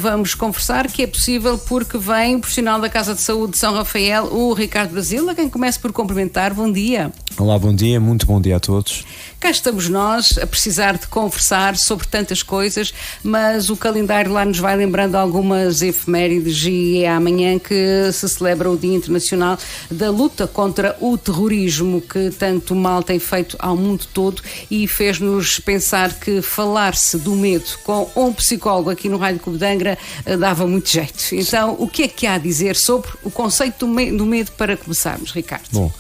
Vamos conversar que é possível porque vem o profissional da Casa de Saúde de São Rafael, o Ricardo Brasil, a quem começo por cumprimentar. Bom dia. Olá, bom dia, muito bom dia a todos. Cá estamos nós a precisar de conversar sobre tantas coisas, mas o calendário lá nos vai lembrando algumas efemérides e é amanhã que se celebra o Dia Internacional da Luta contra o Terrorismo, que tanto mal tem feito ao mundo todo, e fez-nos pensar que falar-se do medo com um psicólogo aqui no Rádio Clube de Angra dava muito jeito. Então, o que é que há a dizer sobre o conceito do medo para começarmos, Ricardo? Bom,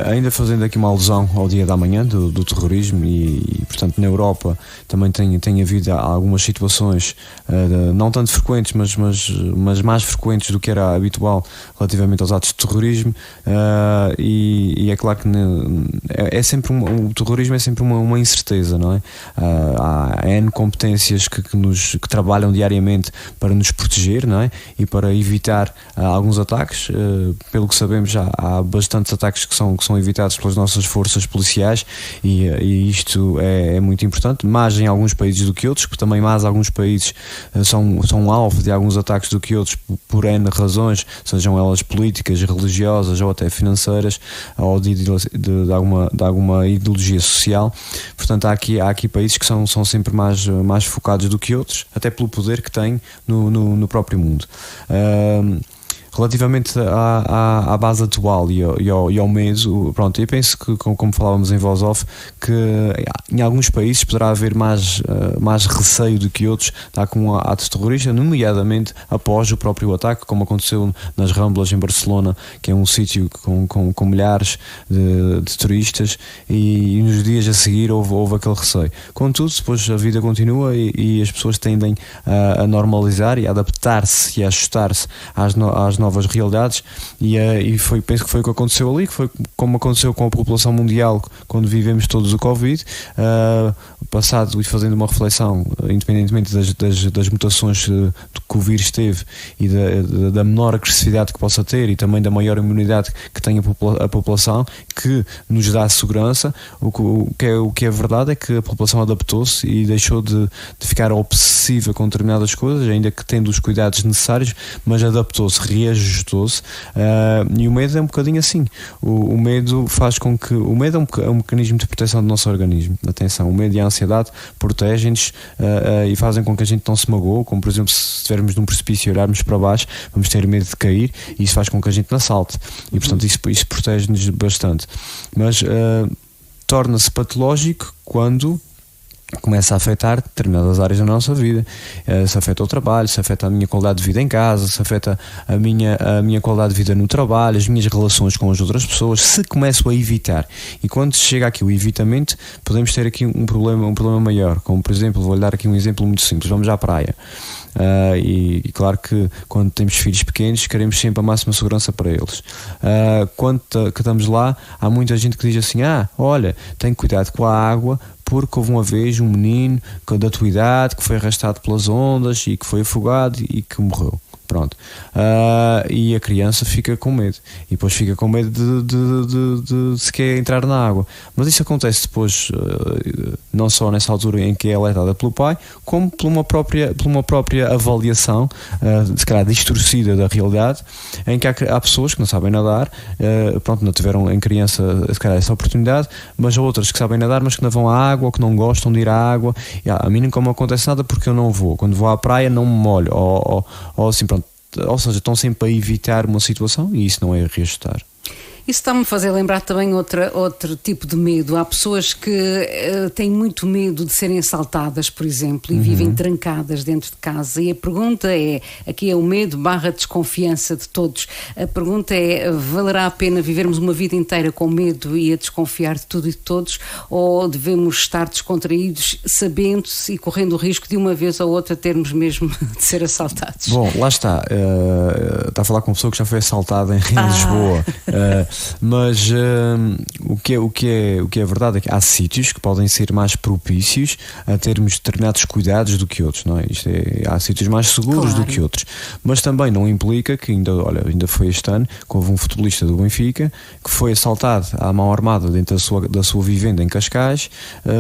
ainda fazendo aqui uma alusão ao dia da manhã do terrorismo e, portanto, na Europa também tem havido algumas situações não tanto frequentes, mas mais frequentes do que era habitual relativamente aos atos de terrorismo, e é claro que é sempre o terrorismo é sempre uma incerteza, não é? Há N competências que trabalham diariamente para nos proteger, não é? E para evitar alguns ataques. Pelo que sabemos, já há bastantes ataques que são evitados pelas nossas forças policiais, e isto é muito importante, mais em alguns países do que outros, porque também mais alguns países são alvo de alguns ataques do que outros por N razões, sejam elas políticas, religiosas ou até financeiras, ou de alguma ideologia social. Portanto, há aqui países que são sempre mais focados do que outros, até pelo poder que têm no próprio mundo. Relativamente à base atual e ao medo, pronto, eu penso que, como falávamos em voz off, que em alguns países poderá haver mais receio do que outros com um ato terrorista, nomeadamente após o próprio ataque, como aconteceu nas Ramblas em Barcelona, que é um sítio com milhares de turistas, e nos dias a seguir houve aquele receio. Contudo, depois a vida continua e as pessoas tendem a normalizar e a adaptar-se e a ajustar-se às novas realidades, e penso que foi o que aconteceu ali, que foi como aconteceu com a população mundial quando vivemos todos o Covid, passado e fazendo uma reflexão, independentemente das mutações que o vírus teve e da menor agressividade que possa ter, e também da maior imunidade que tem a população, que nos dá segurança. O que é verdade é que a população adaptou-se e deixou de ficar obsessiva com determinadas coisas, ainda que tendo os cuidados necessários, mas adaptou-se, reajustou-se, e o medo é um bocadinho assim. O medo faz com que... O medo é um mecanismo de proteção do nosso organismo. Atenção, o medo e a ansiedade protegem-nos e fazem com que a gente não se magoe, como por exemplo, se estivermos num precipício e olharmos para baixo, vamos ter medo de cair, e isso faz com que a gente não salte, e portanto isso protege-nos bastante. Mas torna-se patológico quando começa a afetar determinadas áreas da nossa vida. Se afeta o trabalho, se afeta a minha qualidade de vida em casa, se afeta a minha qualidade de vida no trabalho, as minhas relações com as outras pessoas, se começo a evitar. E quando chega aqui o evitamento, podemos ter aqui um problema maior, como por exemplo, vou-lhe dar aqui um exemplo muito simples: vamos à praia. E claro que quando temos filhos pequenos queremos sempre a máxima segurança para eles. Quando que estamos lá, há muita gente que diz assim: olha, tem cuidado com a água, porque houve uma vez um menino da tua idade que foi arrastado pelas ondas e que foi afogado e que morreu. Pronto. E a criança fica com medo, e depois fica com medo de sequer entrar na água. Mas isso acontece depois, não só nessa altura em que é alertada pelo pai, como por uma própria avaliação, se calhar distorcida da realidade, em que há pessoas que não sabem nadar, não tiveram em criança se calhar essa oportunidade, mas há outras que sabem nadar, mas que não vão à água, ou que não gostam de ir à água. A mim nunca me acontece nada porque eu não vou. Quando vou à praia não me molho, ou assim, pronto. Ou seja, estão sempre a evitar uma situação, e isso não é reajustar. Isso está-me a fazer lembrar também outro tipo de medo. Há pessoas que têm muito medo de serem assaltadas, por exemplo, e vivem trancadas dentro de casa. E a pergunta é, aqui é o medo / desconfiança de todos. A pergunta é, valerá a pena vivermos uma vida inteira com medo e a desconfiar de tudo e de todos? Ou devemos estar descontraídos, sabendo-se e correndo o risco de uma vez ou outra termos mesmo de ser assaltados? Bom, lá está. Está a falar com uma pessoa que já foi assaltada em Lisboa. Mas o que é verdade é que há sítios que podem ser mais propícios a termos determinados cuidados do que outros, não é? Há sítios mais seguros do que outros, mas também não implica que ainda foi este ano que houve um futebolista do Benfica que foi assaltado à mão armada dentro da sua vivenda em Cascais,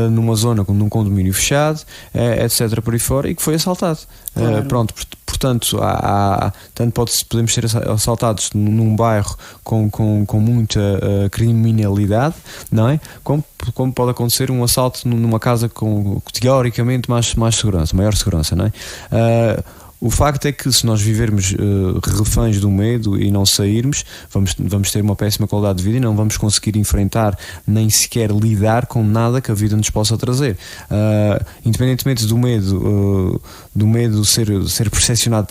numa zona, num condomínio fechado, etc, por aí fora, e que foi assaltado. Pronto, portanto, podemos ser assaltados num bairro com muita criminalidade, não é? Como pode acontecer um assalto numa casa com teoricamente maior segurança, não é? O facto é que se nós vivermos reféns do medo e não sairmos, vamos ter uma péssima qualidade de vida e não vamos conseguir enfrentar nem sequer lidar com nada que a vida nos possa trazer. Independentemente do medo ser percepcionado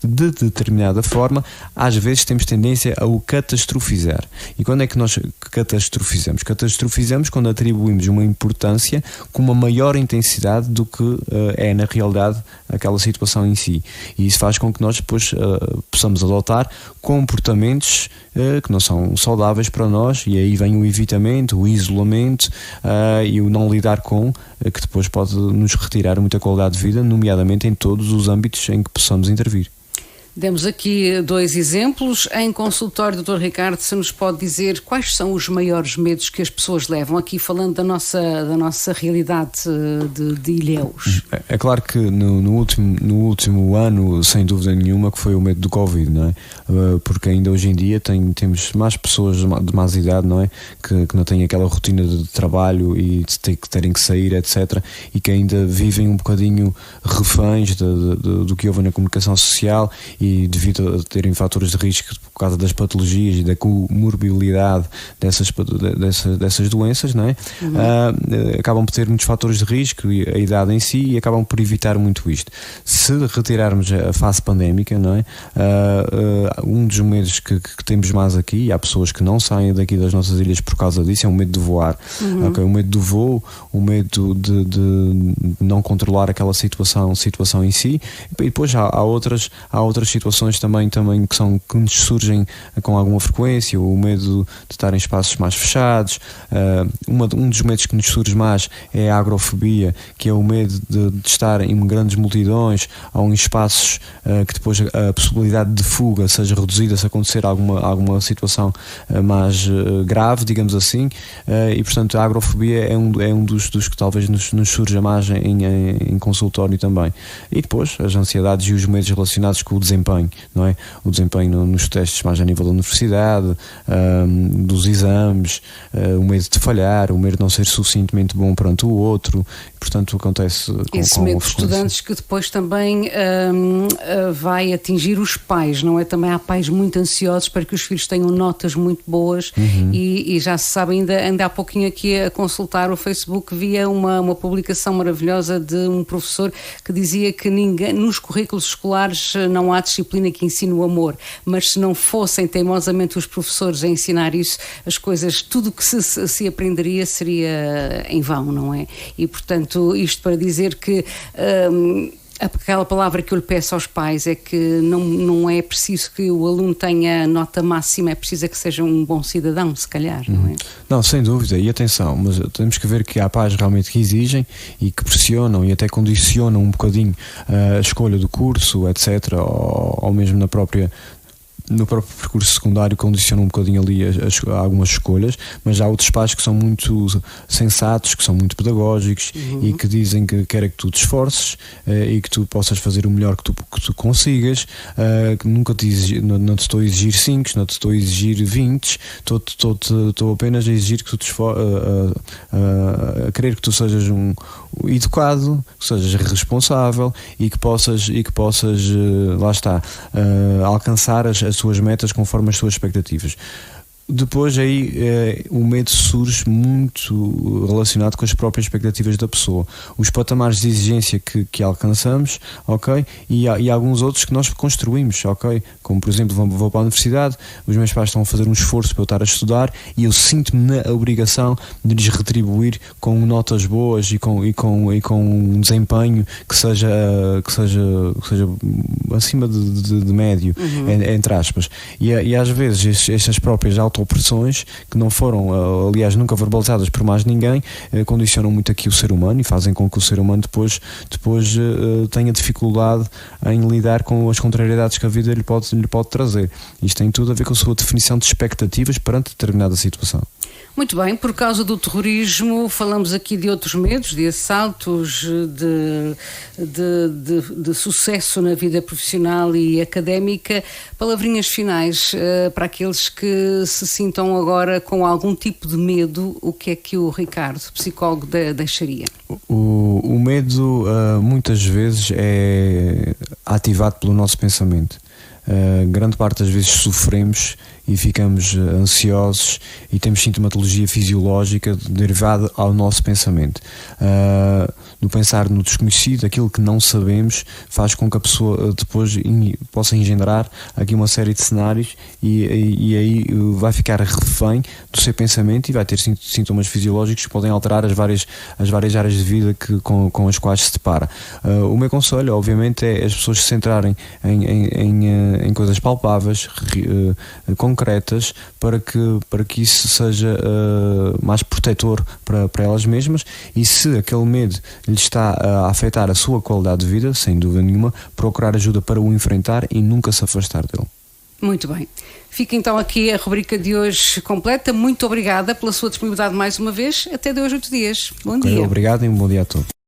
de determinada forma, às vezes temos tendência a o catastrofizar. E quando é que nós catastrofizamos? Catastrofizamos quando atribuímos uma importância com uma maior intensidade do que é na realidade aquela situação em si. E isso faz com que nós depois possamos adotar comportamentos que não são saudáveis para nós, e aí vem o evitamento, o isolamento e o não lidar com, que depois pode nos retirar muita qualidade de vida, nomeadamente em todos os âmbitos em que possamos intervir. Demos aqui 2 exemplos. Em consultório, Dr. Ricardo, se nos pode dizer quais são os maiores medos que as pessoas levam, aqui falando da nossa realidade de Ilhéus? É claro que no último ano, sem dúvida nenhuma, que foi o medo do Covid, não é? Porque ainda hoje em dia temos mais pessoas de mais idade, não é? Que não têm aquela rotina de trabalho e de terem que sair, etc. E que ainda vivem um bocadinho reféns do que houve na comunicação social, e devido a terem fatores de risco por causa das patologias e da comorbilidade dessas doenças, não é? Acabam por ter muitos fatores de risco e a idade em si, e acabam por evitar muito isto. Se retirarmos a fase pandémica, não é? Um dos medos que temos mais aqui, e há pessoas que não saem daqui das nossas ilhas por causa disso, é o medo de voar. Okay? O medo do voo, o medo de não controlar aquela situação em si, e depois há outras situações também que nos surgem com alguma frequência, o medo de estar em espaços mais fechados. Um dos medos que nos surge mais é a agrofobia, que é o medo de estar em grandes multidões ou em espaços que depois a possibilidade de fuga seja reduzida se acontecer alguma situação mais grave, digamos assim, e portanto a agrofobia é um dos que talvez nos surja mais em consultório também. E depois as ansiedades e os medos relacionados com o desempenho, não é? O desempenho nos testes mais a nível da universidade, dos exames, o medo de falhar, o medo de não ser suficientemente bom perante o outro, portanto acontece com esse medo de estudantes que depois também vai atingir os pais, não é? Também há pais muito ansiosos para que os filhos tenham notas muito boas, e já se sabe, ainda há pouquinho aqui a consultar o Facebook, via uma publicação maravilhosa de um professor que dizia que nos currículos escolares não há disciplina que ensine o amor, mas se não fossem teimosamente os professores a ensinar isso, as coisas, tudo o que se aprenderia seria em vão, não é? E portanto, isto para dizer que aquela palavra que eu lhe peço aos pais é que não é preciso que o aluno tenha nota máxima, é preciso que seja um bom cidadão, se calhar, não é? Não, sem dúvida, e atenção, mas temos que ver que há pais realmente que exigem e que pressionam e até condicionam um bocadinho a escolha do curso, etc., ou mesmo no próprio percurso secundário condicionam um bocadinho ali algumas escolhas, mas há outros pais que são muito sensatos, que são muito pedagógicos e que dizem que querem que tu te esforces e que tu possas fazer o melhor que tu consigas, que nunca não te estou a exigir 5, não te estou a exigir 20, estou apenas a exigir que tu te esforces, a querer que tu sejas um educado, que sejas responsável e que possas lá está, alcançar as suas metas conforme as suas expectativas. Depois aí o medo surge muito relacionado com as próprias expectativas da pessoa, os patamares de exigência que alcançamos, ok? E alguns outros que nós construímos, ok? Como por exemplo, vou para a universidade, os meus pais estão a fazer um esforço para eu estar a estudar e eu sinto-me na obrigação de lhes retribuir com notas boas e com um desempenho que seja acima de médio, entre aspas. E às vezes estas próprias opressões que não foram, aliás, nunca verbalizadas por mais ninguém, condicionam muito aqui o ser humano e fazem com que o ser humano depois tenha dificuldade em lidar com as contrariedades que a vida lhe pode trazer. Isto tem tudo a ver com a sua definição de expectativas perante determinada situação. Muito bem, por causa do terrorismo, falamos aqui de outros medos, de assaltos, de sucesso na vida profissional e académica. Palavrinhas finais para aqueles que se sintam agora com algum tipo de medo, o que é que o Ricardo, psicólogo, deixaria? O medo muitas vezes é ativado pelo nosso pensamento. Grande parte das vezes sofremos e ficamos ansiosos e temos sintomatologia fisiológica derivada ao nosso pensamento. No pensar no desconhecido, aquilo que não sabemos, faz com que a pessoa depois possa engendrar aqui uma série de cenários e aí vai ficar refém do seu pensamento e vai ter sintomas fisiológicos que podem alterar as várias áreas de vida com as quais se depara. O meu conselho, obviamente, é as pessoas se centrarem em coisas palpáveis, concretas, para que isso seja mais protetor para elas mesmas, e se aquele medo lhe está a afetar a sua qualidade de vida, sem dúvida nenhuma, procurar ajuda para o enfrentar e nunca se afastar dele. Muito bem. Fica então aqui a rubrica de hoje completa. Muito obrigada pela sua disponibilidade mais uma vez. Até de hoje 8 dias. Bom dia. Obrigado e um bom dia a todos.